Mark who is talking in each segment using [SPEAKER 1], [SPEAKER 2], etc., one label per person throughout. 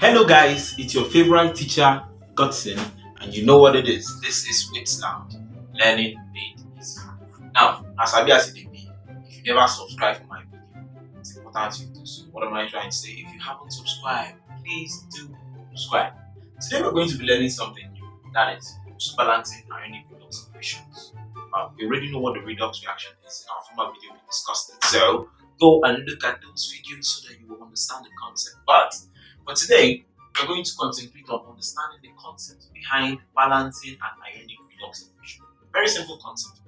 [SPEAKER 1] Hello guys, it's your favorite teacher, Godson, and you know what it is. This is Wits now. Learning made easy. Now, as I be as it be, if you never subscribe for my video, it's important you do so. What am I trying to say? If you haven't subscribed, please do subscribe. Today we're going to be learning something new, that is balancing ionic redox equations. We already know what the redox reaction is. In our former video, we discussed it. So go and look at those videos so that you will understand the concept. But for today, we're going to concentrate on understanding the concept behind balancing an ionic redox equation. Very simple concept.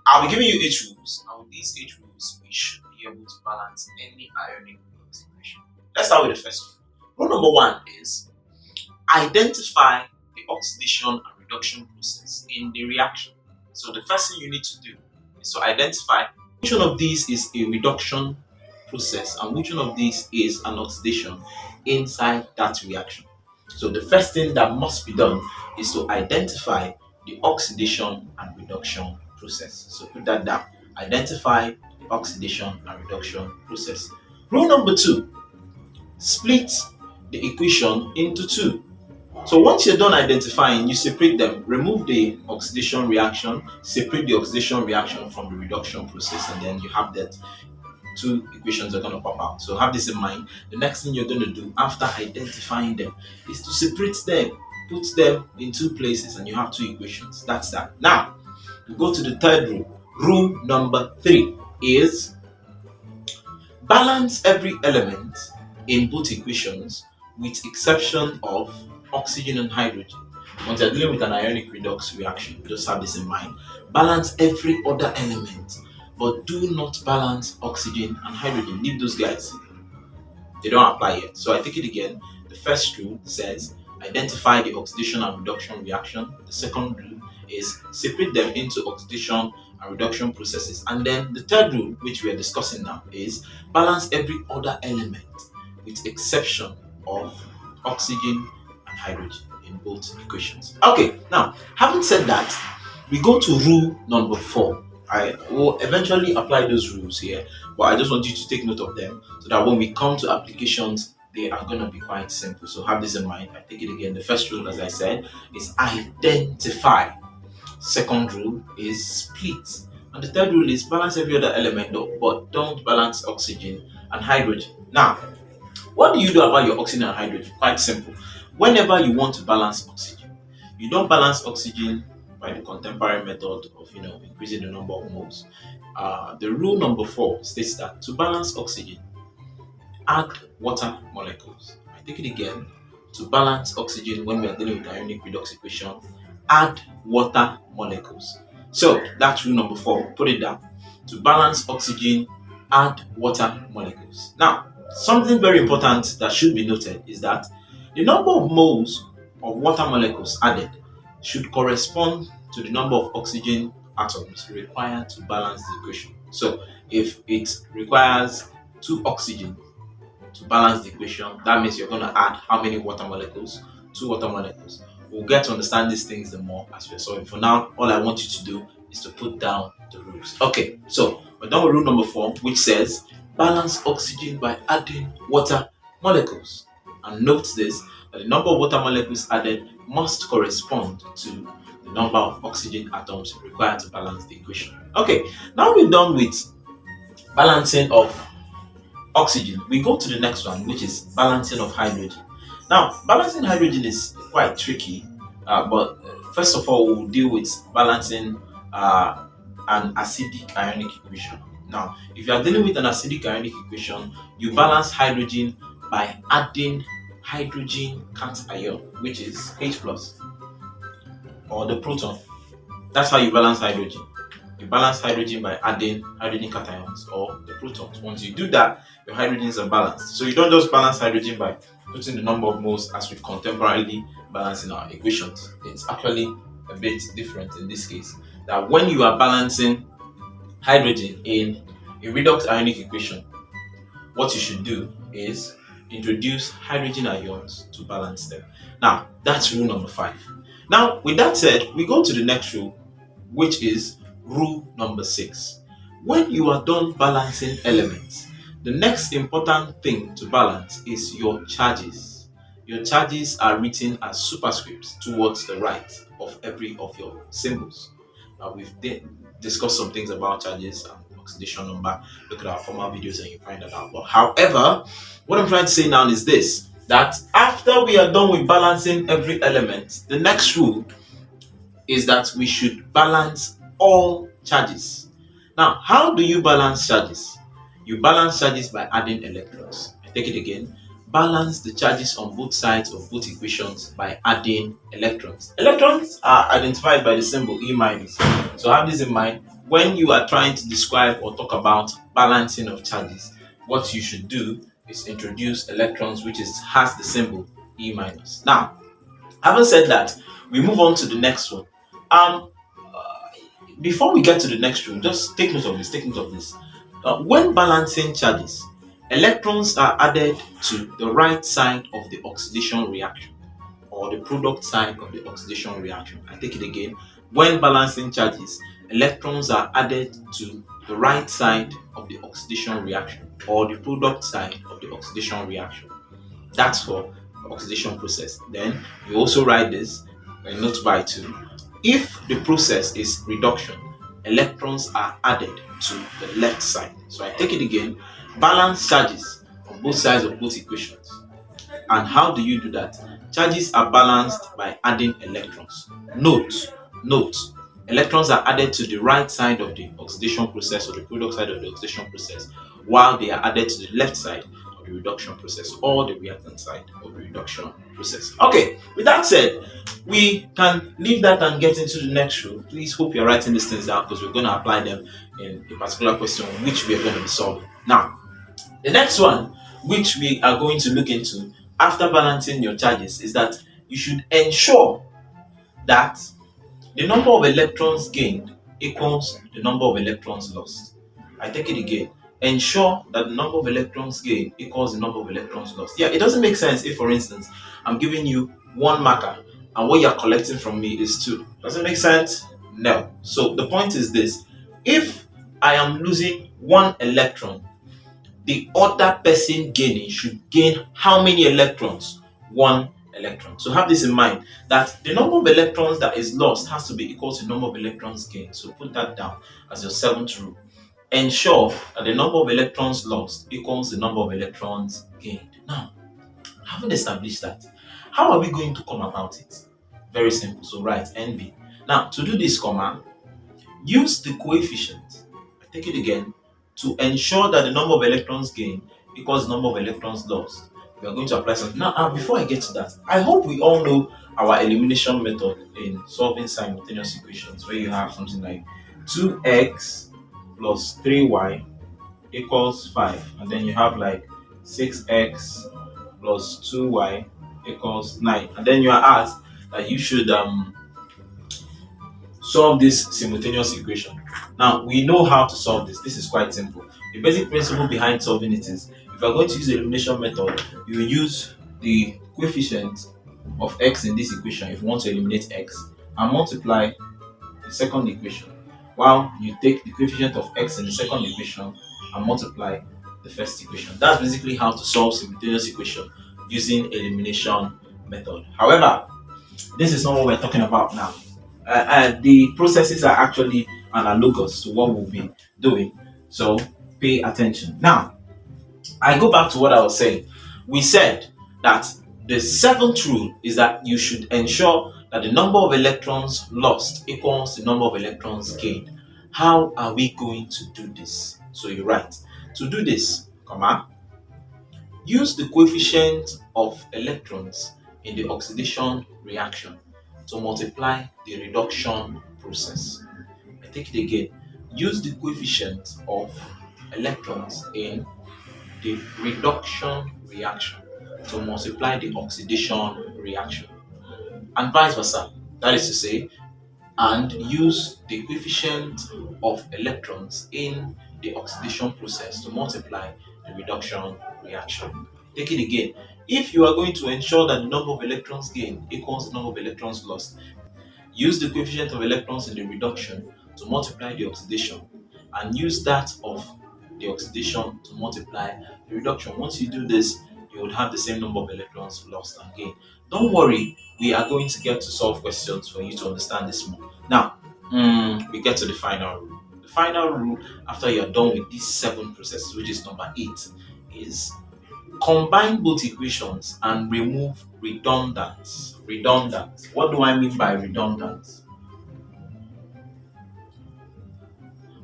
[SPEAKER 1] I'll be giving you 8 rules, and with these 8 rules, we should be able to balance any ionic redox equation. Let's start with the first one. Rule number 1 is identify the oxidation and reduction process in the reaction. So the first thing you need to do is to identify which one of these is a reduction process and which one of these is an oxidation inside that reaction. So the first thing that must be done is to identify the oxidation and reduction process. So put that down. Identify the oxidation and reduction process. Rule number 2, split the equation into 2. So once you're done identifying, you separate them, remove the oxidation reaction, separate the oxidation reaction from the reduction process, and then you have that 2 equations are going to pop out. So have this in mind. The next thing you're going to do after identifying them is to separate them, put them in 2 places, and you have 2 equations. That's that. Now, we go to the third rule. Rule number 3 is balance every element in both equations with exception of oxygen and hydrogen. Once you're dealing with an ionic redox reaction, just have this in mind. Balance every other element, but do not balance oxygen and hydrogen. Leave those guys. They don't apply yet. So I take it again. The first rule says identify the oxidation and reduction reaction. The second rule is separate them into oxidation and reduction processes. And then the third rule, which we are discussing now, is balance every other element with exception of oxygen and hydrogen in both equations. Okay, now having said that, we go to rule number 4. I will eventually apply those rules here, but I just want you to take note of them so that when we come to applications, they are going to be quite simple. So have this in mind. I take it again. The first rule, as I said, is identify. Second rule is split. And the third rule is balance every other element, but don't balance oxygen and hydrogen. Now, what do you do about your oxygen and hydrogen? Quite simple. Whenever you want to balance oxygen, you don't balance oxygen by the contemporary method of increasing the number of moles. The rule number 4 states that to balance oxygen, add water molecules. I take it again. To balance oxygen when we are dealing with ionic redox equation, add water molecules. So that's rule number 4. Put it down. To balance oxygen, add water molecules. Now, something very important that should be noted is that the number of moles of water molecules added should correspond to the number of oxygen atoms required to balance the equation. So if it requires 2 oxygen to balance the equation, that means you're going to add how many water molecules? 2 water molecules. We'll get to understand these things the more as we're solving. For now, all I want you to do is to put down the rules. Okay, so we're done with rule number 4, which says balance oxygen by adding water molecules. And note this, that the number of water molecules added must correspond to the number of oxygen atoms required to balance the equation. Okay, now we're done with balancing of oxygen. We go to the next one, which is balancing of hydrogen. Now, balancing hydrogen is quite tricky, but first of all, we'll deal with balancing an acidic ionic equation. Now, if you are dealing with an acidic ionic equation, you balance hydrogen by adding hydrogen cation, which is H+, or the proton. That's how you balance hydrogen. You balance hydrogen by adding hydrogen cations or the protons. Once you do that, your hydrogens are balanced. So you don't just balance hydrogen by putting the number of moles as we contemporarily balance in our equations. It's actually a bit different in this case. That when you are balancing hydrogen in a redox ionic equation, what you should do is introduce hydrogen ions to balance them. Now, that's rule number 5. Now, with that said, we go to the next rule, which is rule number 6. When you are done balancing elements, the next important thing to balance is your charges. your charges are written as superscripts towards the right of every of your symbols. Discussed some things about charges and oxidation number. Look at our former videos and you find that out. But however, what I'm trying to say now is this, that after we are done with balancing every element, the next rule is that we should balance all charges. Now, how do you balance charges? You balance charges by adding electrons. I take it again. Balance the charges on both sides of both equations by adding electrons. Electrons are identified by the symbol E minus. So have this in mind. When you are trying to describe or talk about balancing of charges, what you should do is introduce electrons, which has the symbol E minus. Now, having said that, we move on to the next one. Um, Before we get to the next rule, just take note of this. Take note of this. When balancing charges, electrons are added to the right side of the oxidation reaction or the product side of the oxidation reaction. I take it again. When balancing charges, electrons are added to the right side of the oxidation reaction or the product side of the oxidation reaction. That's for the oxidation process. Then you also write this in note by 2. If the process is reduction, electrons are added to the left side. So I take it again. Balance charges on both sides of both equations. And how do you do that? Charges are balanced by adding electrons. Note, electrons are added to the right side of the oxidation process or the product side of the oxidation process, while they are added to the left side of the reduction process or the reactant side of the reduction process. Okay, with that said, we can leave that and get into the next rule. Please hope you're writing these things down because we're going to apply them in a particular question which we are going to be solving. Now, the next one which we are going to look into after balancing your charges is that you should ensure that the number of electrons gained equals the number of electrons lost. I take it again. Ensure that the number of electrons gained equals the number of electrons lost. Yeah, it doesn't make sense if, for instance, I'm giving you 1 marker and what you're collecting from me is 2. Does it make sense? No. So the point is this. If I am losing 1 electron, the other person gaining should gain how many electrons? 1 electron. So have this in mind, that the number of electrons that is lost has to be equal to the number of electrons gained. So put that down as your 7th rule. Ensure that the number of electrons lost equals the number of electrons gained. Now, having established that, how are we going to come about it? Very simple. So write NB. Now, to do this, use the coefficient. I take it again. To ensure that the number of electrons gained equals the number of electrons lost, we are going to apply something. Now, before I get to that, I hope we all know our elimination method in solving simultaneous equations, where you have something like 2x plus 3y equals 5, and then you have like 6x plus 2y equals 9, and then you are asked that you should solve this simultaneous equation. Now, we know how to solve this. This is quite simple. The basic principle behind solving it is, if you are going to use the elimination method, you will use the coefficient of x in this equation if you want to eliminate x and multiply the second equation, while you take the coefficient of x in the second equation and multiply the first equation. That's basically how to solve simultaneous equation using elimination method. However, this is not what we're talking about now. The processes are actually analogous to what we'll be doing, so pay attention. Now, I go back to what I was saying. We said that the 7th rule is that you should ensure that the number of electrons lost equals the number of electrons gained. How are we going to do this? So you write, to do this, use the coefficient of electrons in the oxidation reaction to multiply the reduction process. I take it again. Use the coefficient of electrons in the reduction reaction to multiply the oxidation reaction, and vice versa. That is to say, and use the coefficient of electrons in the oxidation process to multiply the reduction reaction. Take it again. If you are going to ensure that the number of electrons gained equals the number of electrons lost, use the coefficient of electrons in the reduction to multiply the oxidation, and use that of the oxidation to multiply the reduction. Once you do this, you would have the same number of electrons lost and gained. Don't worry, we are going to get to solve questions for you to understand this more. Now, we get to the final rule. The final rule, after you're done with these 7 processes, which is number 8, is combine both equations and remove redundant. Redundant. What do I mean by redundant?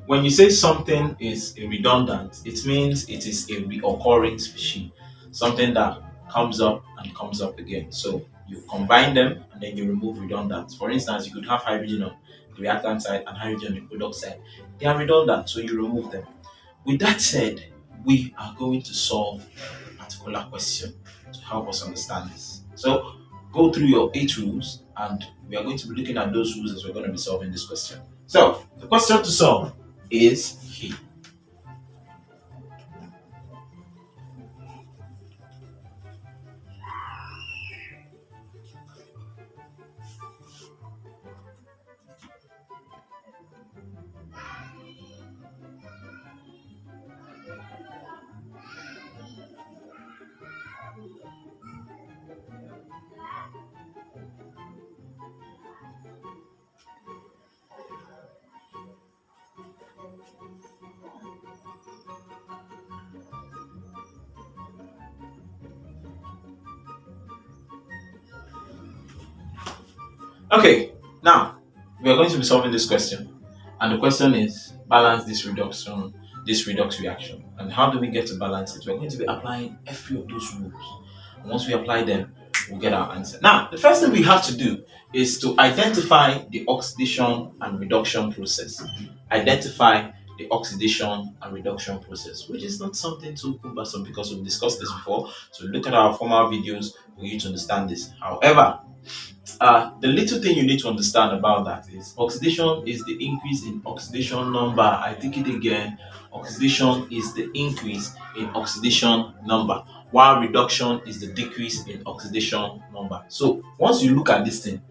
[SPEAKER 1] When you say something is a redundant, it means it is a reoccurring species, something that comes up and comes up again. So you combine them and then you remove redundant. For instance, you could have hydrogen on the reactant side and hydrogen on the product side. They are redundant, so you remove them. With that said, we are going to solve a particular question to help us understand this. So go through your 8 rules and we are going to be looking at those rules as we're going to be solving this question. So the question to solve is here. Okay, now we are going to be solving this question, and the question is balance this redox reaction. And how do we get to balance it? We're going to be applying every of those rules, and once we apply them, we'll get our answer. Now, the first thing we have to do is to identify the oxidation and reduction process. Identify the oxidation and reduction process, which is not something too cumbersome because we've discussed this before. So look at our former videos for you to understand this. However, the little thing you need to understand about that is oxidation is the increase in oxidation number. I take it again. Oxidation is the increase in oxidation number, while reduction is the decrease in oxidation number. So once you look at this thing,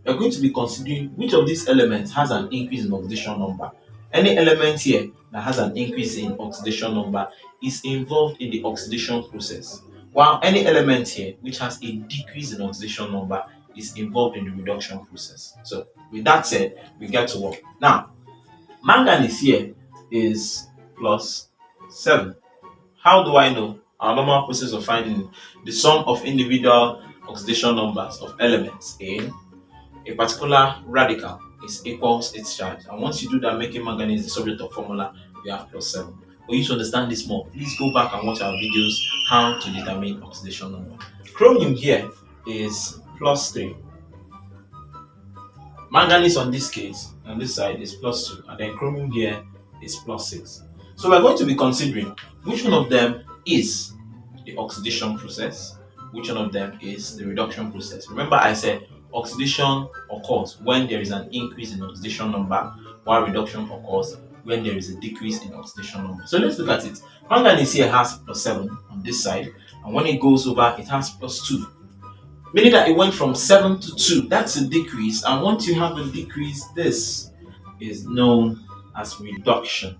[SPEAKER 1] you're going to be considering which of these elements has an increase in oxidation number. Any element here that has an increase in oxidation number is involved in the oxidation process, while any element here which has a decrease in oxidation number is involved in the reduction process. So with that said, we get to work. Now, manganese here is plus 7. How do I know? Our normal process of finding the sum of individual oxidation numbers of elements in a particular radical is equals its charge. And once you do that, making manganese the subject of formula, we have plus 7. For you to understand this more, please go back and watch our videos how to determine oxidation number. Chromium here is plus 3. Manganese on this case, on this side, is plus 2. And then chromium here is plus 6. So we're going to be considering which one of them is the oxidation process, which one of them is the reduction process. Remember I said oxidation occurs when there is an increase in oxidation number, while reduction occurs when there is a decrease in oxidation number. So let's look at it. Manganese here has plus 7 on this side, and when it goes over, it has plus 2. Meaning that it went from 7 to 2. That's a decrease, and once you have a decrease, this is known as reduction.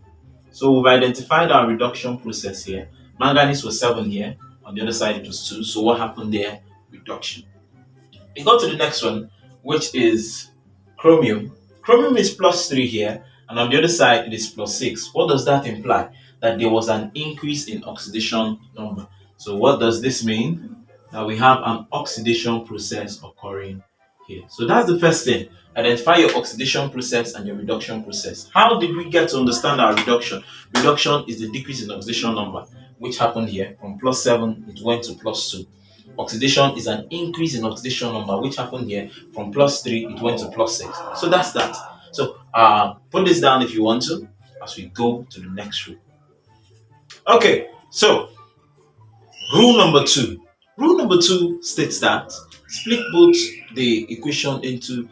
[SPEAKER 1] So we've identified our reduction process here. Manganese was 7 here, on the other side it was 2. So what happened there? Reduction. We go to the next one, which is chromium. Chromium is plus 3 here, and on the other side it is plus 6. What does that imply? That there was an increase in oxidation number. So what does this mean? That we have an oxidation process occurring here. So that's the first thing. Identify your oxidation process and your reduction process. How did we get to understand our reduction? Reduction is the decrease in oxidation number, which happened here. From plus 7, it went to plus 2. Oxidation is an increase in oxidation number, which happened here. From plus 3, it went to plus 6. So that's that. So put this down if you want to, as we go to the next rule. Okay, so rule number 2. Rule number 2 states that split both the equation into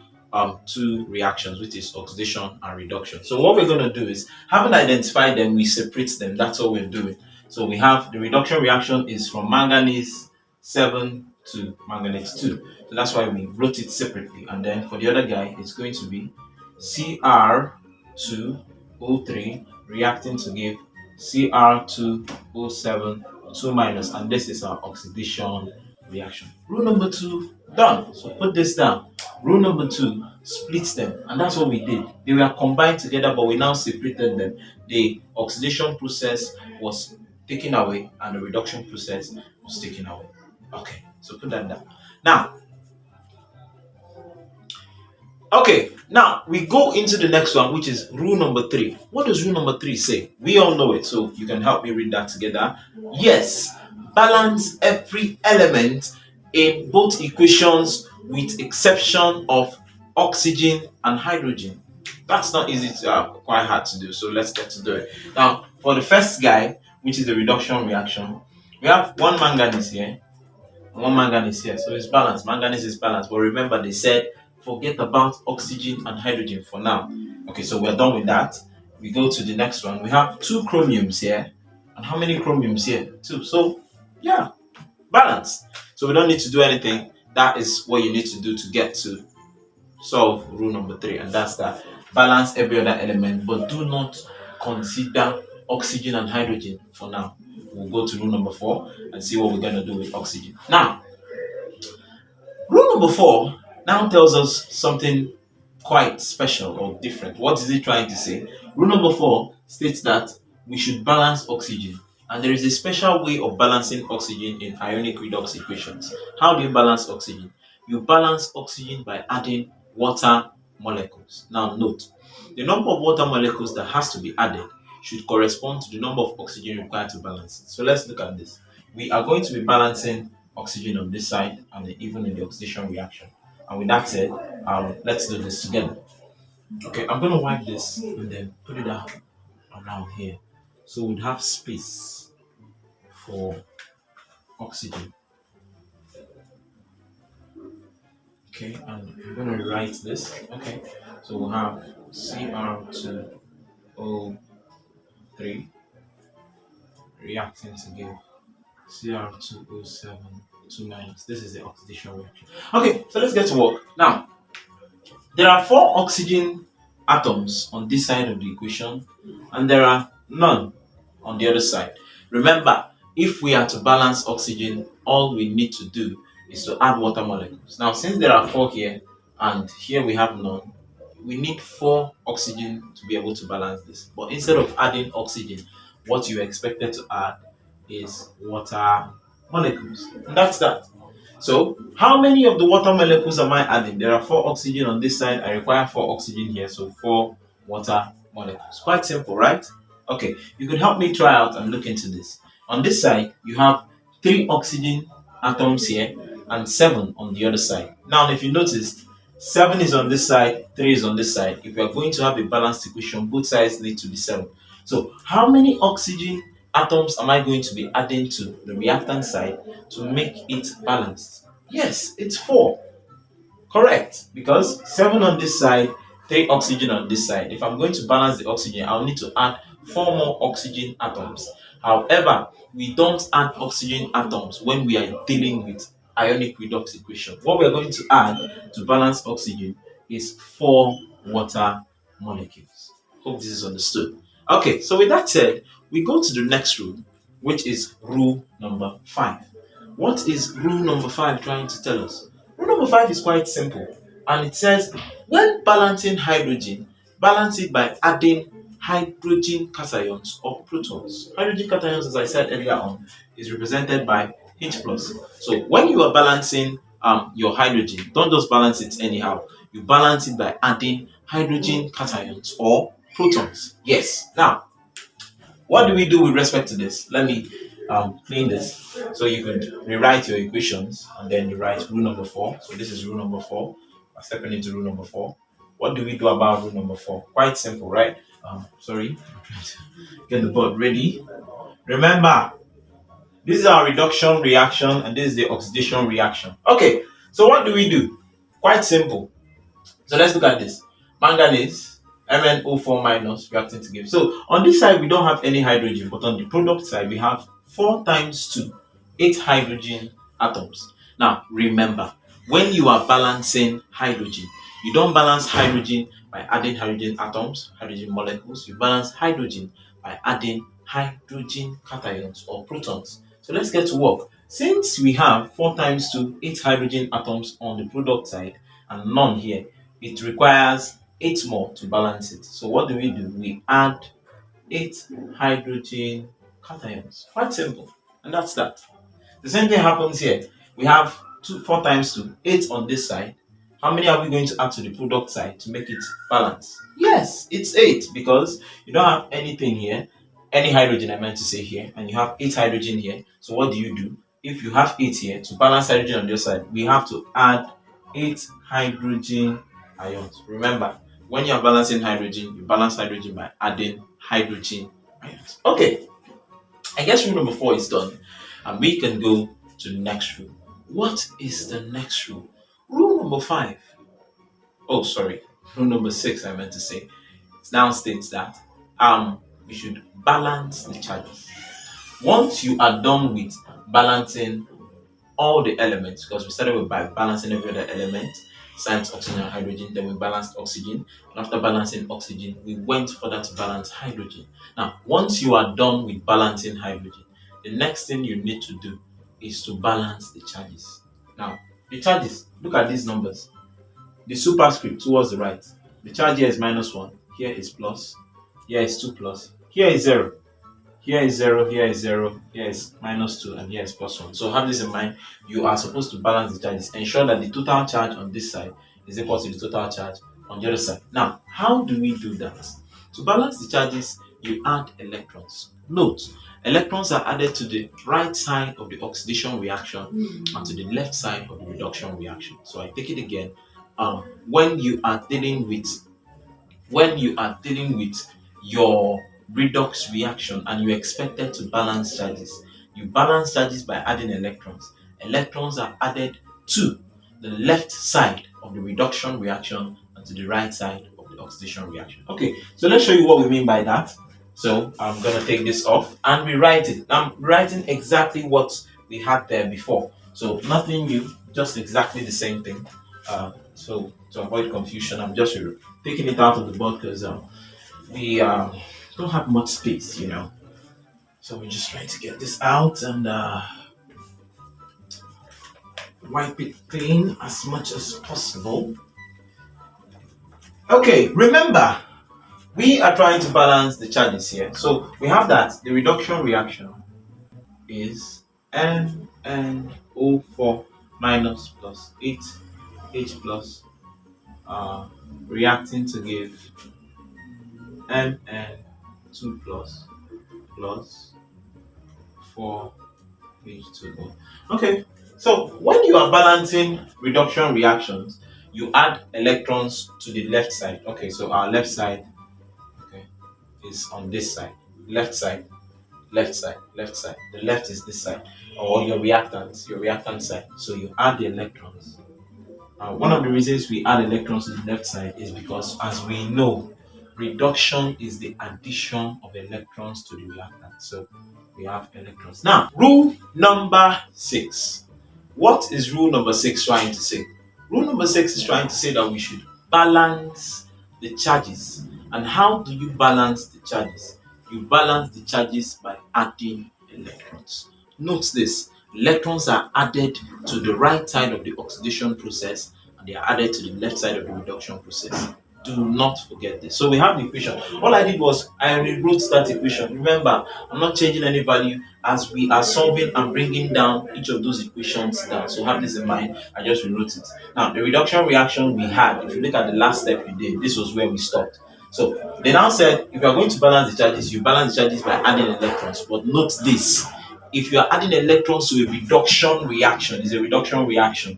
[SPEAKER 1] 2 reactions, which is oxidation and reduction. So what we're going to do is, having identified them, we separate them. That's all we're doing. So we have the reduction reaction is from manganese 7 to manganese 2. So that's why we wrote it separately. And then for the other guy, it's going to be Cr2O3 reacting to give Cr2O7 2 minus, and this is our oxidation reaction. Rule number 2 done. So put this down. Rule number 2 splits them, and that's what we did. They were combined together, but we now separated them. The oxidation process was taken away, and the reduction process was taken away. Okay, so put that down. Now we go into the next one, which is rule number 3. What does rule number 3 say? We all know it, so you can help me read that together. Yes, balance every element in both equations with exception of oxygen and hydrogen. That's not easy to quite hard to do, so let's get to do it. Now, for the first guy, which is the reduction reaction, we have one manganese here, one manganese here, so it's balanced. Manganese is balanced, but remember they said forget about oxygen and hydrogen for now. Okay, so we're done with that. We go to the next one. We have 2 chromiums here, and how many chromiums here? 2. So yeah, balanced. So we don't need to do anything. That is what you need to do to get to solve rule number 3, and that's that. Balance every other element, but do not consider oxygen and hydrogen for now. We'll go to rule number 4 and see what we're going to do with oxygen. Now, rule number 4 now tells us something quite special or different. What is it trying to say? Rule number 4 states that we should balance oxygen, and there is a special way of balancing oxygen in ionic redox equations. How do you balance oxygen? You balance oxygen by adding water molecules. Now note, the number of water molecules that has to be added should correspond to the number of oxygen required to balance it. So let's look at this. We are going to be balancing oxygen on this side and even in the oxidation reaction. And with that said, let's do this together. Okay, I'm going to wipe this and then put it out around here, so we'd have space for oxygen. Okay, and I'm going to rewrite this. Okay, so we'll have Cr2O3 reacting to give Cr2O7 2 minus. This is the oxidation reaction. Okay, so let's get to work. Now, there are 4 oxygen atoms on this side of the equation, and there are none on the other side. Remember, if we are to balance oxygen, all we need to do is to add water molecules. Now, since there are 4 here, and here we have none, we need 4 oxygen to be able to balance this. But instead of adding oxygen, what you expected to add is water molecules. And that's that. So, how many of the water molecules am I adding? There are 4 oxygen on this side. I require 4 oxygen here, so 4 water molecules. Quite simple, right? Okay, you could help me try out and look into this. On this side, you have 3 oxygen atoms here and 7 on the other side. Now, if you notice, 7 is on this side, 3 is on this side. If we are going to have a balanced equation, both sides need to be 7. So, how many oxygen atoms am I going to be adding to the reactant side to make it balanced? Yes, it's 4. Correct, because 7 on this side, 3 oxygen on this side. If I'm going to balance the oxygen, I'll need to add 4 more oxygen atoms. However, we don't add oxygen atoms when we are dealing with ionic redox equation. What we are going to add to balance oxygen is 4 water molecules. Hope this is understood. Okay, so with that said, we go to the next rule, which is rule number 5. What is rule number 5 trying to tell us? Rule number 5 is quite simple, and it says when balancing hydrogen, balance it by adding hydrogen cations or protons. Hydrogen cations, as I said earlier on, is represented by H+. So when you are balancing your hydrogen, don't just balance it anyhow. You balance it by adding hydrogen cations or protons. Yes. Now, what do we do with respect to this? Let me clean this so you could rewrite your equations, and then you write rule number 4. So this is rule number 4. I'm stepping into rule number 4. What do we do about rule number 4? Quite simple, right? Sorry, get the board ready. Remember, this is our reduction reaction and this is the oxidation reaction. Okay, so what do we do? Quite simple. So let's look at this. Manganese, MnO4 minus reacting to give. So on this side we don't have any hydrogen, but on the product side we have 4 times 2, 8 hydrogen atoms. Now remember, when you are balancing hydrogen, you don't balance hydrogen by adding hydrogen atoms, hydrogen molecules. You balance hydrogen by adding hydrogen cations or protons. So let's get to work. Since we have 4 times 2, 8 hydrogen atoms on the product side and none here, it requires 8 more to balance it. So what do? We add 8 hydrogen cations. Quite simple. And that's that. The same thing happens here. We have 4 times 2, 8 on this side. How many are we going to add to the product side to make it balance? Yes, it's 8 because you don't have anything here, any hydrogen I meant to say here, and you have 8 hydrogen here. So what do? If you have 8 here, to balance hydrogen on the other side, we have to add 8 hydrogen ions. Remember, when you are balancing hydrogen, you balance hydrogen by adding hydrogen ions. Okay, I guess rule number 4 is done, and we can go to the next rule. What is the next rule? Rule number 5. Oh, sorry, rule number 6. I meant to say. It now states that we should balance the charges. Once you are done with balancing all the elements, because we started with by balancing every other element, science, oxygen, and hydrogen. Then we balanced oxygen, and after balancing oxygen, we went further to balance hydrogen. Now, once you are done with balancing hydrogen, the next thing you need to do is to balance the charges. Now, the charges, look at these numbers. The superscript towards the right. The charge here is -1, here is plus, here is 2 plus, here is 0. Here is 0, here is 0, here is -2, and here is +1. So have this in mind. You are supposed to balance the charges. Ensure that the total charge on this side is equal to the total charge on the other side. Now, how do we do that? To balance the charges, you add electrons. Note, electrons are added to the right side of the oxidation reaction and to the left side of the reduction reaction. So I take it again. When you are dealing with your redox reaction and you expected to balance charges, you balance charges by adding electrons. Electrons are added to the left side of the reduction reaction and to the right side of the oxidation reaction. Okay, so let's show you what we mean by that. So I'm gonna take this off and rewrite it. I'm writing exactly what we had there before. So nothing new, just exactly the same thing. So to avoid confusion, I'm just taking it out of the board because we don't have much space, So we're just trying to get this out and wipe it clean as much as possible. Okay, remember, we are trying to balance the charges here. So we have that the reduction reaction is NnO4 minus plus 8H plus reacting to give Mn2 plus 4H2O. Okay, so when you are balancing reduction reactions, you add electrons to the left side. Okay, so our left side, is on this side. Left side, left side, left side. The left is this side, or your reactant side. So you add the electrons. One of the reasons we add electrons to the left side is because, as we know, reduction is the addition of electrons to the reactant. So we have electrons. Now, rule number 6. What is rule number 6 trying to say? Rule number 6 is trying to say that we should balance the charges. And how do you balance the charges? You balance the charges by adding electrons. Note this. Electrons are added to the right side of the oxidation process and they are added to the left side of the reduction process. Do not forget this. So we have the equation. All I did was I rewrote that equation. Remember, I'm not changing any value as we are solving and bringing down each of those equations down. So have this in mind. I just rewrote it. Now, the reduction reaction we had, if you look at the last step you did, this was where we stopped. So they now said if you are going to balance the charges, you balance the charges by adding electrons. But note this. If you are adding electrons to a reduction reaction, it's a reduction reaction.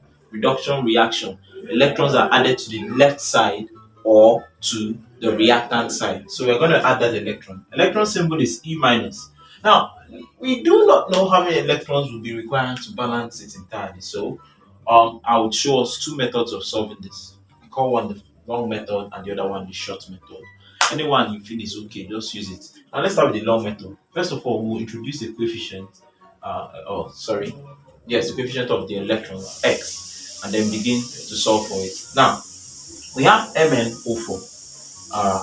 [SPEAKER 1] Electrons are added to the left side or to the reactant side. So we're going to add that electron. Electron symbol is E minus. Now, we do not know how many electrons will be required to balance it entirely. So I would show us 2 methods of solving this. We call one the long method and the other one the short method. Anyone you feel is okay, just use it. Now let's start with the long method. First of all, we'll introduce the coefficient. The coefficient of the electron x, and then begin to solve for it. Now we have MnO4,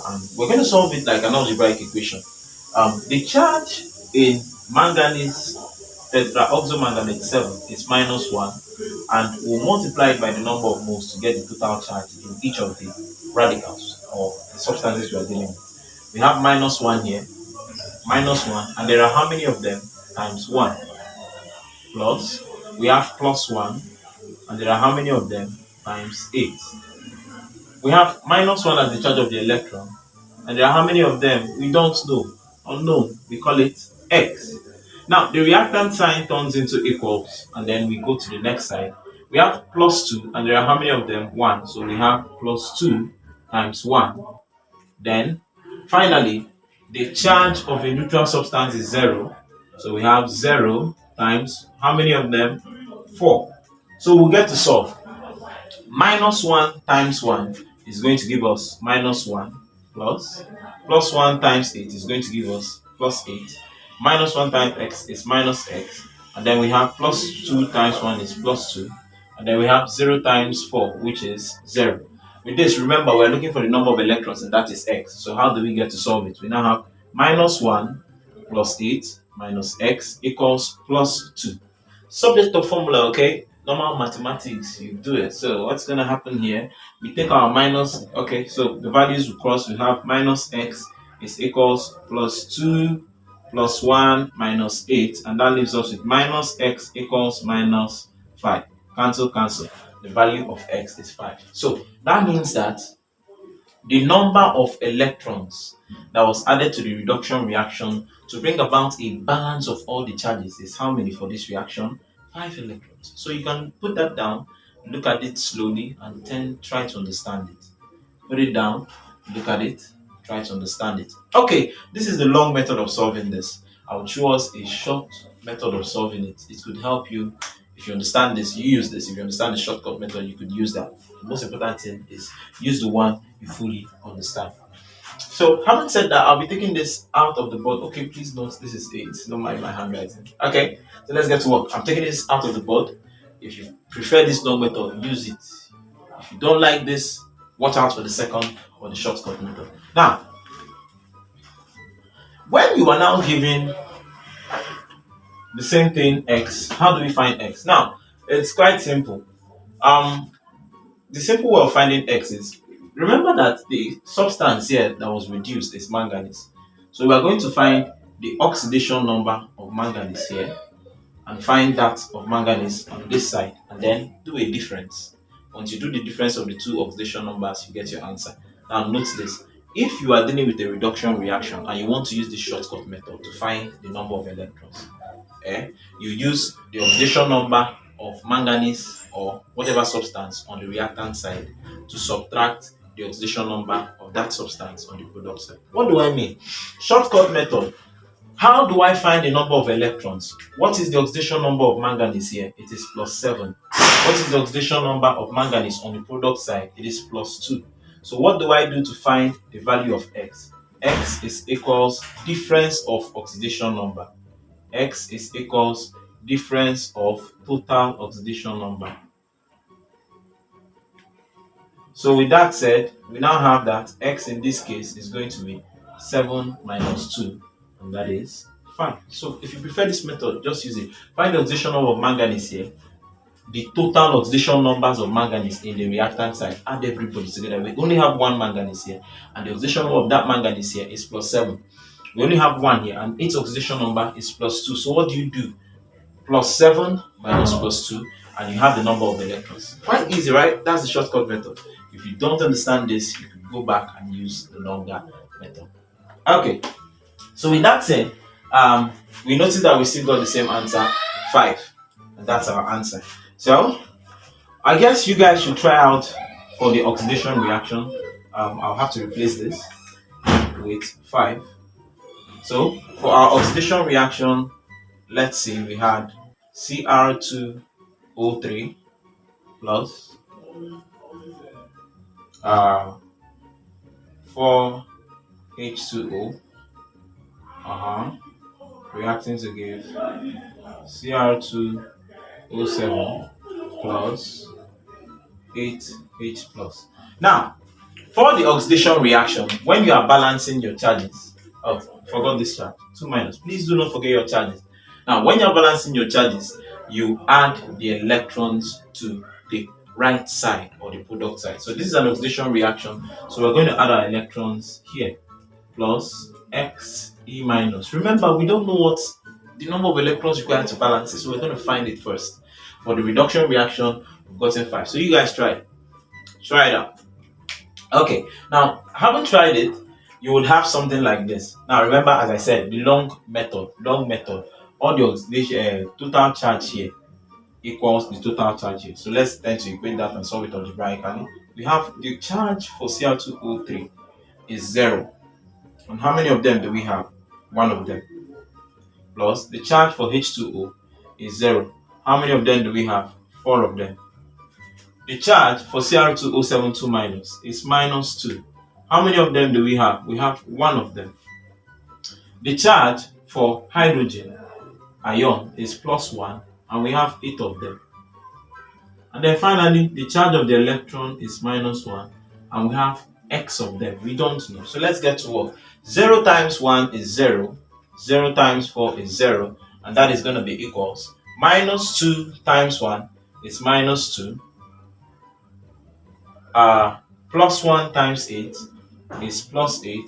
[SPEAKER 1] and we're going to solve it like an algebraic equation. The charge in manganese tetraoxomanganate 7 is -1, and we'll multiply it by the number of moles to get the total charge in each of the radicals or the substances we are dealing with. We have -1 here, -1, and there are how many of them? Times 1. Plus, we have +1, and there are how many of them? Times 8. We have -1 as the charge of the electron, and there are how many of them? We don't know. Unknown. We call it X. Now, the reactant sign turns into equals, and then we go to the next side. We have +2, and there are how many of them? 1. So we have +2 times 1. Then, finally, the charge of a neutral substance is 0. So we have 0 times how many of them? 4. So we'll get to solve. -1 times 1 is going to give us -1, plus 1 times 8 is going to give us +8, -1 times x is -x, and then we have +2 times 1 is +2, and then we have 0 times 4, which is 0. With this, remember, we're looking for the number of electrons, and that is x. So how do we get to solve it? We now have -1 plus 8 minus x equals +2. Subject of formula, okay? Normal mathematics, you do it. So what's going to happen here? We take our minus, okay, so the values we cross, we have -x is equals +2 plus 1 minus 8, and that leaves us with -x equals -5. Cancel, cancel. The value of x is 5. So that means that the number of electrons that was added to the reduction reaction to bring about a balance of all the charges is how many for this reaction? 5 electrons. So you can put that down, look at it slowly, and then try to understand it. Put it down, look at it, try to understand it. Okay, this is the long method of solving this. I will show us a short method of solving it. It could help you. If you understand this, you use this. If you understand the shortcut method, you could use that. The most important thing is use the one you fully understand. So, having said that, I'll be taking this out of the board. Okay, please note this is 8. Don't mind my handwriting. Okay, so let's get to work. I'm taking this out of the board. If you prefer this long method, use it. If you don't like this, watch out for the second or the shortcut method. Now, when you are now given the same thing x, how do we find x? Now, it's quite simple. The simple way of finding x is, remember that the substance here that was reduced is manganese. So we are going to find the oxidation number of manganese here and find that of manganese on this side, and then do a difference. Once you do the difference of the two oxidation numbers, you get your answer. Now note this. If you are dealing with a reduction reaction and you want to use the shortcut method to find the number of electrons, you use the oxidation number of manganese or whatever substance on the reactant side to subtract the oxidation number of that substance on the product side. What do I mean? Shortcut method. How do I find the number of electrons? What is the oxidation number of manganese here? It is +7. What is the oxidation number of manganese on the product side? It is +2. So what do I do to find the value of x? X is equals difference of oxidation number. X is equals difference of total oxidation number. So with that said, we now have that x in this case is going to be 7 minus 2, and that is 5. So if you prefer this method, just use it. Find the oxidation number of manganese here, the total oxidation numbers of manganese in the reactant side, add everybody together. We only have one manganese here, and the oxidation number of that manganese here is +7. We only have one here, and its oxidation number is +2. So what do? +7 minus +2, and you have the number of electrons. Quite easy, right? That's the shortcut method. If you don't understand this, you can go back and use the longer method. Okay, so with that said, we notice that we still got the same answer, 5, and that's our answer. So I guess you guys should try out for the oxidation reaction. I'll have to replace this with 5. So for our oxidation reaction, let's see, we had Cr2O3 plus 4H2O reacting to give Cr2O7 plus 8H plus. Now, for the oxidation reaction, when you are balancing your charges, Forgot this charge. 2 minus. Please do not forget your charges. Now, when you're balancing your charges, you add the electrons to the right side or the product side. So this is an oxidation reaction. So we're going to add our electrons here. Plus X E minus. Remember, we don't know what the number of electrons required to balance it, so we're going to find it first. For the reduction reaction, we've gotten 5. So you guys try it. Try it out. Okay, now having tried it, you would have something like this. Now remember, as I said, the long method, all the oxidation total charge here equals the total charge here. So let's tend to equate that and solve it algebraically. We have the charge for Cl2O3 is 0. And how many of them do we have? 1 of them. Plus the charge for H2O is 0. How many of them do we have? 4 of them. The charge for Cr2O72 minus is minus 2. How many of them do we have? We have 1 of them. The charge for hydrogen ion is plus 1, and we have 8 of them. And then finally, the charge of the electron is minus 1, and we have X of them. We don't know. So let's get to work. 0 times 1 is 0. 0 times 4 is 0. And that is going to be equals minus 2 times 1 is minus 2. Plus 1 times 8 is plus 8.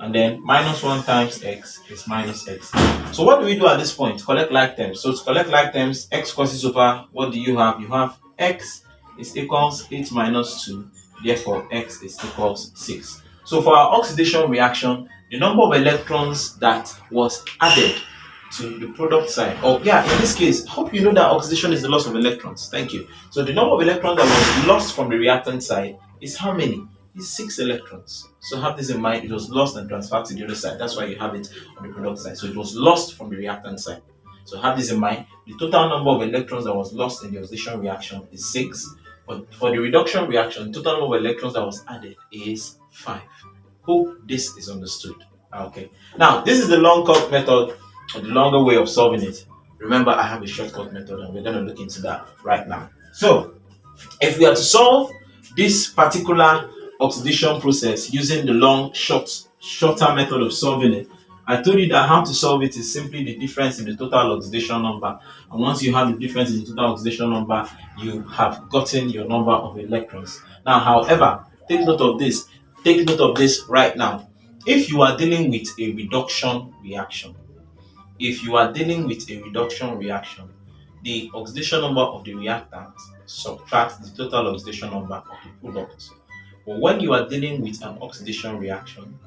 [SPEAKER 1] And then minus 1 times X is minus X. So what do we do at this point? Collect like terms. So to collect like terms, X crosses over. What do you have? You have X is equals 8 minus 2. Therefore, X is equals 6. So for our oxidation reaction, the number of electrons that was added to the product side, in this case, hope you know that oxidation is the loss of electrons. Thank you. So the number of electrons that was lost from the reactant side is how many? It's 6 electrons. So have this in mind, it was lost and transferred to the other side. That's why you have it on the product side. So it was lost from the reactant side. So have this in mind, the total number of electrons that was lost in the oxidation reaction is 6. But for the reduction reaction, the total number of electrons that was added is 5. Hope this is understood. Okay. Now, this is the long cut method, or the longer way of solving it. Remember, I have a shortcut method, and we're going to look into that right now. So, if we are to solve this particular oxidation process using the shorter method of solving it, I told you that how to solve it is simply the difference in the total oxidation number. And once you have the difference in the total oxidation number, you have gotten your number of electrons. Now, however, take note of this. Take note of this right now. If you are dealing with a reduction reaction, the oxidation number of the reactant subtracts the total oxidation number of the product. But when you are dealing with an oxidation reaction,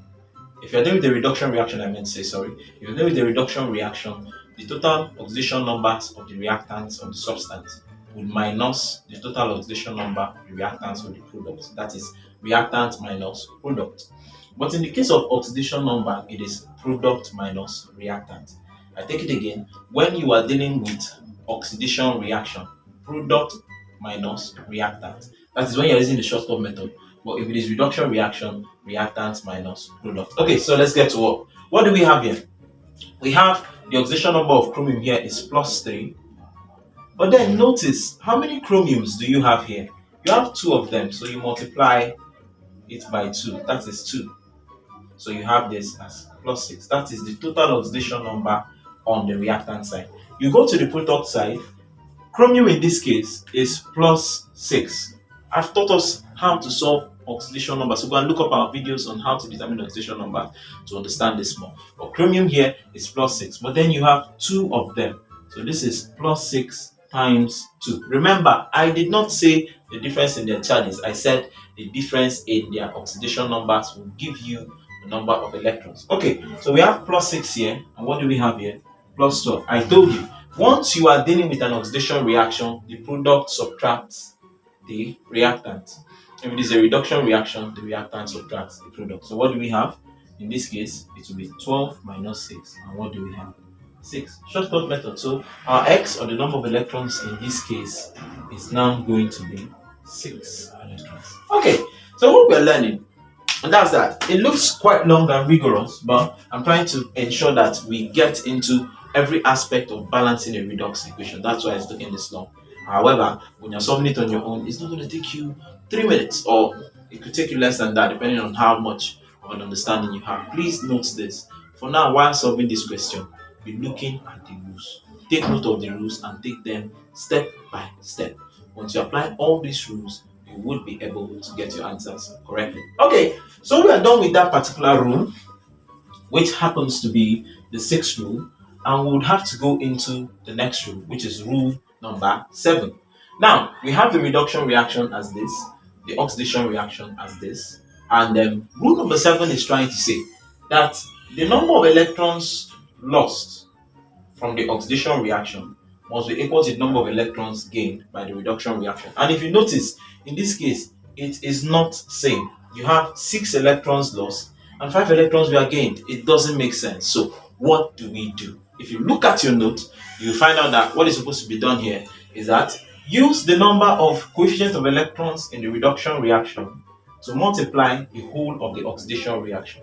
[SPEAKER 1] if you're dealing with a reduction reaction, if you're dealing with a reduction reaction, the total oxidation numbers of the reactants of the substance would minus the total oxidation number of the reactants of the product. That is reactant minus product. But in the case of oxidation number, it is product minus reactant. I take it again. When you are dealing with oxidation reaction, product minus reactant. That is when you're using the shortcut method. But if it is reduction reaction, reactant minus product. Okay, so let's get to work. What do we have here? We have the oxidation number of chromium here is plus 3. But then notice, how many chromiums do you have here? You have 2 of them, so you multiply it by 2. That is 2. So you have this as plus 6. That is the total oxidation number on the reactant side. You go to the product side. Chromium in this case is plus 6. I've taught us how to solve oxidation number, so go and look up our videos on how to determine oxidation number to understand this more. But chromium here is plus 6, but then you have 2 of them. So this is plus 6 times 2. Remember, I did not say the difference in their charges. I said the difference in their oxidation numbers will give you the number of electrons. Okay, so we have plus 6 here, and what do we have here? Plus 12. I told you, once you are dealing with an oxidation reaction, the product subtracts the reactant. If it is a reduction reaction, the reactant subtracts the product. So what do we have? In this case, it will be 12 minus 6. And what do we have? 6. Shortcut method. So our X, or the number of electrons in this case, is now going to be 6 electrons. Okay, so what we're learning, and that's that. It looks quite long and rigorous, but I'm trying to ensure that we get into every aspect of balancing a redox equation. That's why it's taking this long. However, when you're solving it on your own, it's not going to take you 3 minutes, or it could take you less than that, depending on how much of an understanding you have. Please note this. For now, while solving this question, be looking at the rules. Take note of the rules and take them step by step. Once you apply all these rules, you would be able to get your answers correctly. Okay, so we are done with that particular rule, which happens to be the sixth rule, and we would have to go into the next rule, which is rule number 7. Now, we have the reduction reaction as this, the oxidation reaction as this, and rule number 7 is trying to say that the number of electrons lost from the oxidation reaction must be equal to the number of electrons gained by the reduction reaction. And if you notice, in this case, it is not same. You have 6 electrons lost and 5 electrons were gained. It doesn't make sense. So what do we do? If you look at your note, you find out that what is supposed to be done here is that use the number of coefficient of electrons in the reduction reaction to multiply the whole of the oxidation reaction.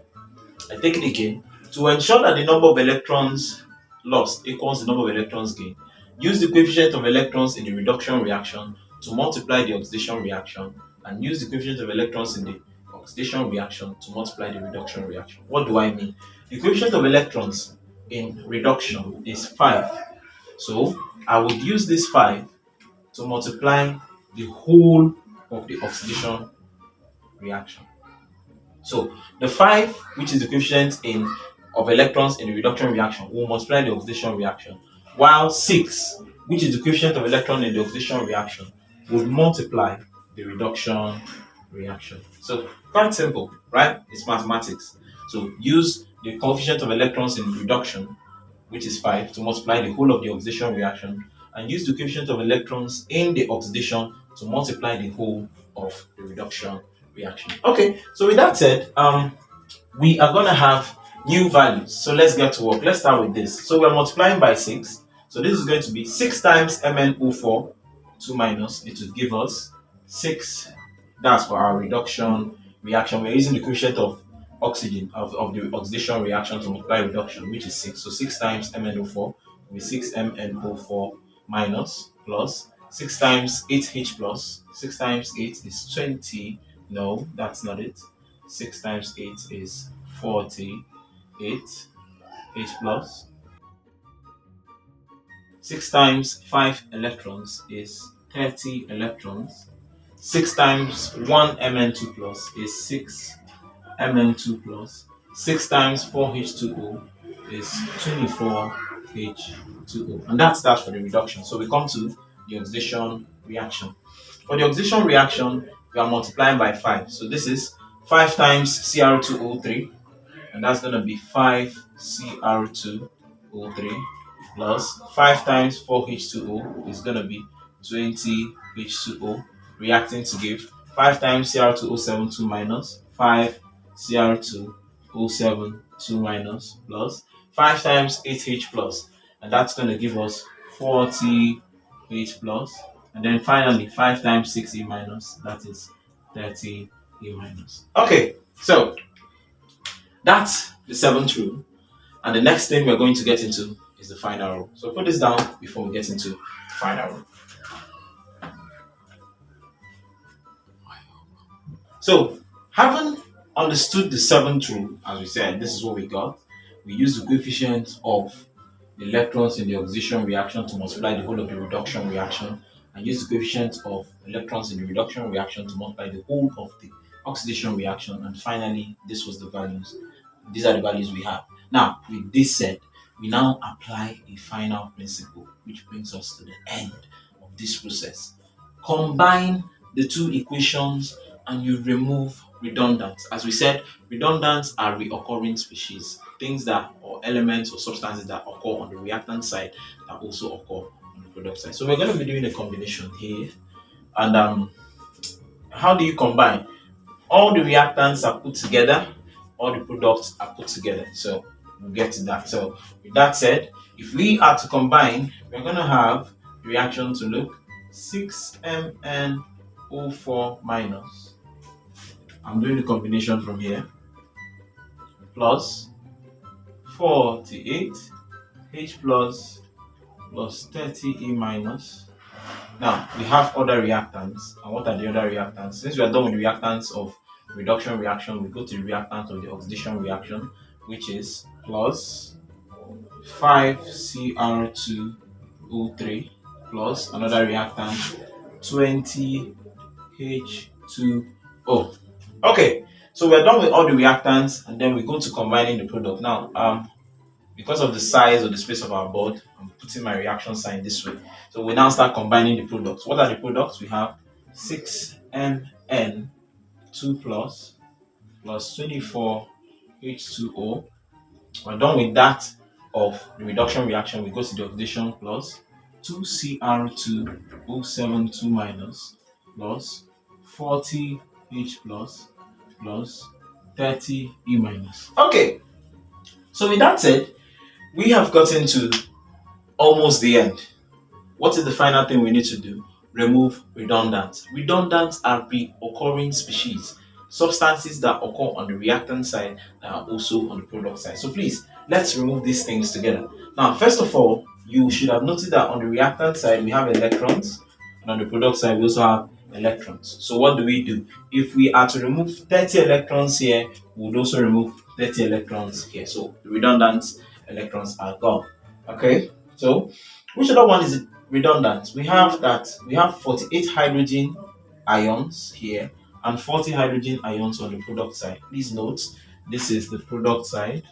[SPEAKER 1] I take it again. To ensure that the number of electrons lost equals the number of electrons gained, use the coefficient of electrons in the reduction reaction to multiply the oxidation reaction, and use the coefficient of electrons in the oxidation reaction to multiply the reduction reaction. What do I mean? The coefficient of electrons in reduction is 5. So I would use this 5 to multiply the whole of the oxidation reaction. So the 5, which is the coefficient of electrons in the reduction reaction, will multiply the oxidation reaction, while 6, which is the coefficient of electron in the oxidation reaction, will multiply the reduction reaction. So quite simple, right? It's mathematics. So use the coefficient of electrons in reduction, which is 5, to multiply the whole of the oxidation reaction, and use the coefficient of electrons in the oxidation to multiply the whole of the reduction reaction. Okay, so with that said, we are going to have new values. So let's get to work. Let's start with this. So we're multiplying by 6. So this is going to be 6 times MnO4, 2 minus. It will give us 6. That's for our reduction reaction. We're using the coefficient of oxygen, of the oxidation reaction to multiply reduction, which is 6. So 6 times MnO4 will be 6 MnO4 minus plus 6 times 8H plus. 6 times 8 is 20. No, that's not it. 6 times 8 is 48. H plus. 6 times 5 electrons is 30 electrons. 6 times 1 Mn2 plus is 6 Mn2 plus. 6 times 4H2O is 24 H2O. And that's that for the reduction. So we come to the oxidation reaction. For the oxidation reaction, we are multiplying by 5. So this is 5 times Cr2O3, and that's going to be 5 Cr2O3 plus 5 times 4H2O is going to be 20 H2O, reacting to give 5 times Cr2O7 2 minus 5 Cr2O7 2 minus plus 5 times 8H plus, and that's going to give us 40 H plus, and then finally 5 times 6E minus, that is 30 E minus. Okay, so that's the 7th rule, and the next thing we're going to get into is the final rule. So put this down before we get into the final rule. So having understood the 7th rule, as we said, this is what we got. We use the coefficient of the electrons in the oxidation reaction to multiply the whole of the reduction reaction, and use the coefficient of electrons in the reduction reaction to multiply the whole of the oxidation reaction, and finally this was the values. These are the values we have. Now, with this said, we now apply a final principle, which brings us to the end of this process. Combine the two equations and you remove redundants. As we said, redundants are reoccurring species, things that, or elements or substances that occur on the reactant side that also occur on the product side. So we're going to be doing a combination here. And how do you combine? All the reactants are put together, all the products are put together. So we'll get to that. So with that said, if we are to combine, we're going to have the reaction to look 6MnO4 minus, I'm doing the combination from here, plus 48 H plus 30 E minus. Now we have other reactants. And what are the other reactants? Since we are done with the reactants of reduction reaction, we go to the reactant of the oxidation reaction, which is plus 5Cr2O3 plus another reactant 20H2O. Okay, so we're done with all the reactants, and then we go to combining the product. Now, because of the size or the space of our board, I'm putting my reaction sign this way. So we now start combining the products. What are the products? We have 6Mn2 plus 24H2O. We're done with that of the reduction reaction. We go to the oxidation plus 2Cr2O7 2 minus plus 40H plus 30E minus. Okay, so with that said, we have gotten to almost the end. What is the final thing we need to do? Remove redundants. Redundants are reoccurring species, substances that occur on the reactant side that are also on the product side. So please, let's remove these things together. Now, first of all, you should have noticed that on the reactant side we have electrons, and on the product side we also have electrons. So what do? If we are to remove 30 electrons here, we would also remove 30 electrons here. So the redundant electrons are gone. Okay, so which other one is redundant? We have 48 hydrogen ions here and 40 hydrogen ions on the product side. Please note, this is the product side.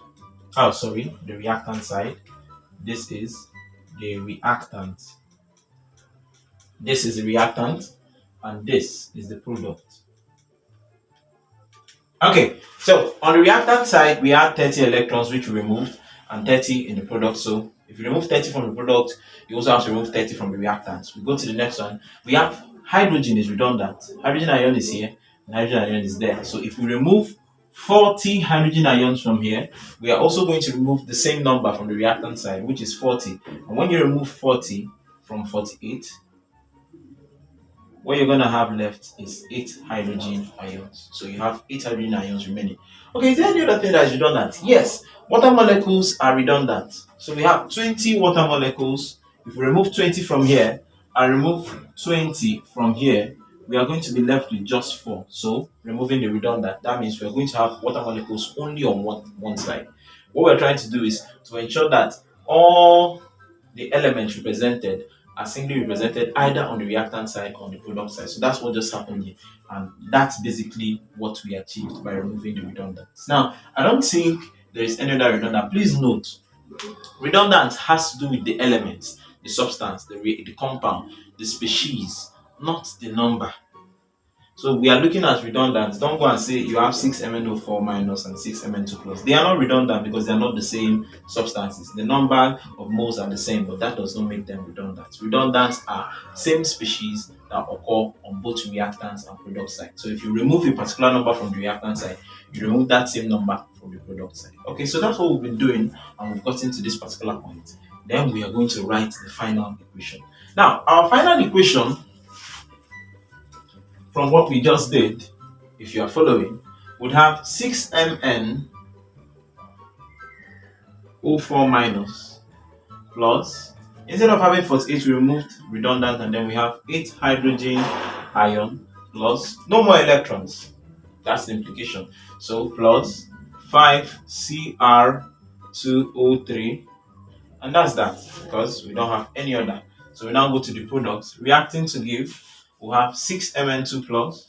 [SPEAKER 1] Oh, sorry, the reactant side. This is the reactant. This is the reactant, and this is the product. Okay, so on the reactant side, we have 30 electrons which we removed and 30 in the product. So if you remove 30 from the product, you also have to remove 30 from the reactants. We go to the next one. We have hydrogen is redundant. Hydrogen ion is here and hydrogen ion is there. So if we remove 40 hydrogen ions from here, we are also going to remove the same number from the reactant side, which is 40. And when you remove 40 from 48, what you're going to have left is 8 hydrogen ions. So you have 8 hydrogen ions remaining. Okay, is there any other thing that is redundant? Yes, water molecules are redundant. So we have 20 water molecules. If we remove 20 from here and remove 20 from here, we are going to be left with just 4. So removing the redundant, that means we are going to have water molecules only on one side. What we're trying to do is to ensure that all the elements represented are singly represented either on the reactant side or on the product side. So that's what just happened here, and that's basically what we achieved by removing the redundants. Now, I don't think there is any other redundant. Please note, redundant has to do with the elements, the substance, the compound, the species, not the number. So we are looking at redundants. Don't go and say you have 6MnO4 minus and 6Mn2 plus. They are not redundant because they are not the same substances. The number of moles are the same, but that does not make them redundant. Redundants are same species that occur on both reactants and product side. So if you remove a particular number from the reactant side, you remove that same number from the product side. Okay, so that's what we've been doing, and we've gotten to this particular point. Then we are going to write the final equation. Now, our final equation from what we just did, if you are following, would have 6MnO4 minus plus, instead of having 48, we removed redundant, and then we have 8 hydrogen ion plus no more electrons. That's the implication. So plus 5Cr2O3, and that's that, because we don't have any other. So we now go to the products. Reacting to give, we'll have 6Mn2 plus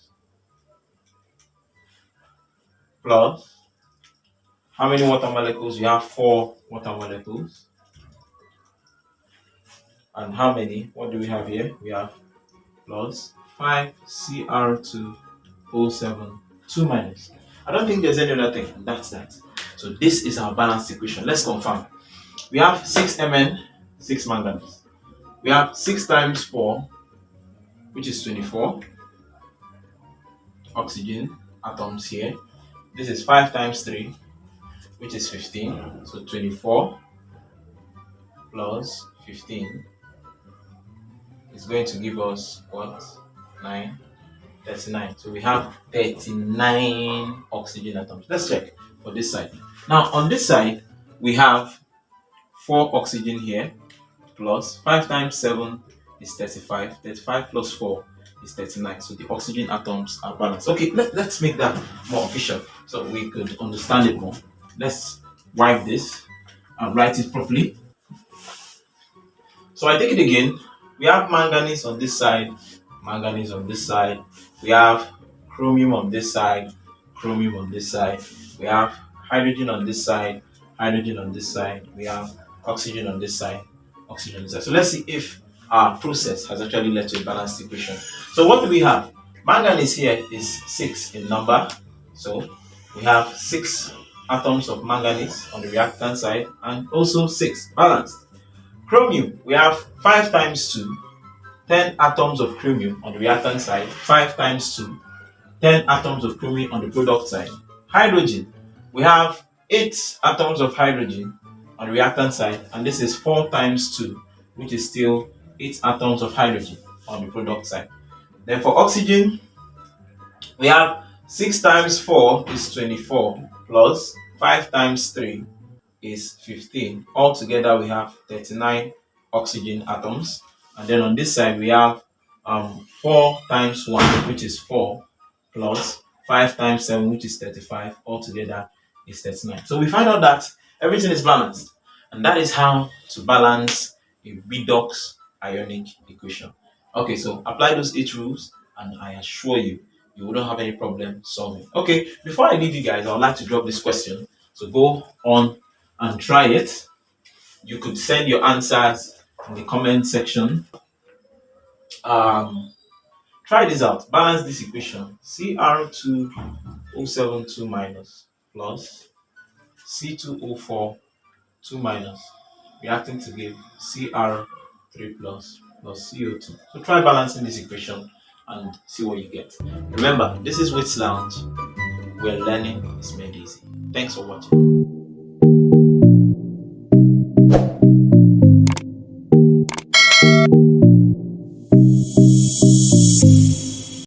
[SPEAKER 1] how many water molecules? We have 4 water molecules. And how many? What do we have here? We have plus 5Cr2O7 2 minus. I don't think there's any other thing. That's that. So this is our balanced equation. Let's confirm. We have 6Mn, 6 manganese. We have 6 times 4, which is 24 oxygen atoms here. This is 5 times 3, which is 15. So 24 plus 15 is going to give us what? 9, 39. So we have 39 oxygen atoms. Let's check for this side. Now on this side, we have 4 oxygen here plus 5 times 7 is 35. 35 plus 4 is 39. So the oxygen atoms are balanced. Okay, let's make that more official so we could understand it more. Let's wipe this and write it properly. So I take it again. We have manganese on this side, manganese on this side. We have chromium on this side, chromium on this side. We have hydrogen on this side, hydrogen on this side. We have oxygen on this side, oxygen on this side. So let's see if our process has actually led to a balanced equation. So what do we have? Manganese here is 6 in number. So we have 6 atoms of manganese on the reactant side and also 6 balanced. Chromium, we have 5 times 2, 10 atoms of chromium on the reactant side, 5 times 2, 10 atoms of chromium on the product side. Hydrogen, we have 8 atoms of hydrogen on the reactant side, and this is 4 times 2, which is still 8 atoms of hydrogen on the product side. Then for oxygen, we have 6 times 4 is 24, plus 5 times 3 is 15. Altogether, we have 39 oxygen atoms. And then on this side, we have 4 times 1, which is 4, plus 5 times 7, which is 35. Altogether is 39. So we find out that everything is balanced. And that is how to balance a redox ionic equation. Okay, so apply those 8 rules, and I assure you, you wouldn't have any problem solving. Okay, before I leave you guys, I would like to drop this question. So go on and try it. You could send your answers in the comment section. Try this out. Balance this equation. Cr2O72 minus plus C2O4 2 minus reacting to give Cr3 plus CO2. So try balancing this equation and see what you get. Remember, this is Wits Lounge, where learning is made easy. Thanks for watching.